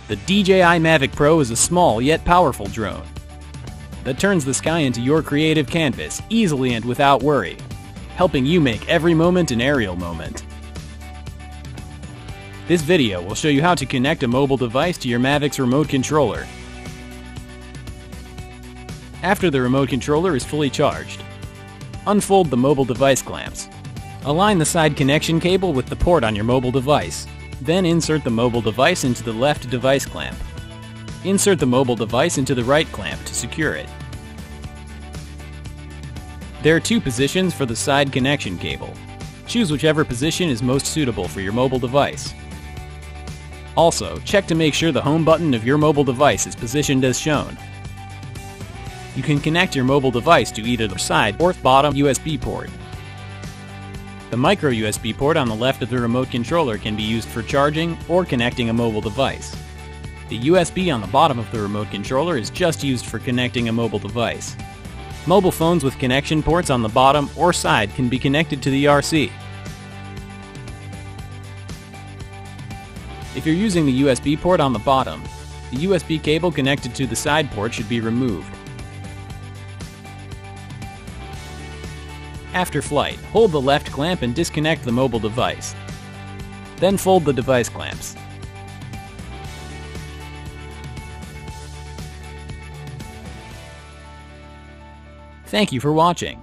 The DJI Mavic Pro is a small yet powerful drone that turns the sky into your creative canvas easily and without worry, helping you make every moment an aerial moment. This video will show you how to connect a mobile device to your Mavic's remote controller. After the remote controller is fully charged, unfold the mobile device clamps. Align the side connection cable with the port on your mobile device. Then insert the mobile device into the left device clamp. Insert the mobile device into the right clamp to secure it. There are two positions for the side connection cable. Choose whichever position is most suitable for your mobile device. Also, check to make sure the home button of your mobile device is positioned as shown. You can connect your mobile device to either the side or bottom USB port. The micro USB port on the left of the remote controller can be used for charging or connecting a mobile device. The USB on the bottom of the remote controller is just used for connecting a mobile device. Mobile phones with connection ports on the bottom or side can be connected to the RC. If you're using the USB port on the bottom, the USB cable connected to the side port should be removed. After flight, hold the left clamp and disconnect the mobile device. Then fold the device clamps. Thank you for watching.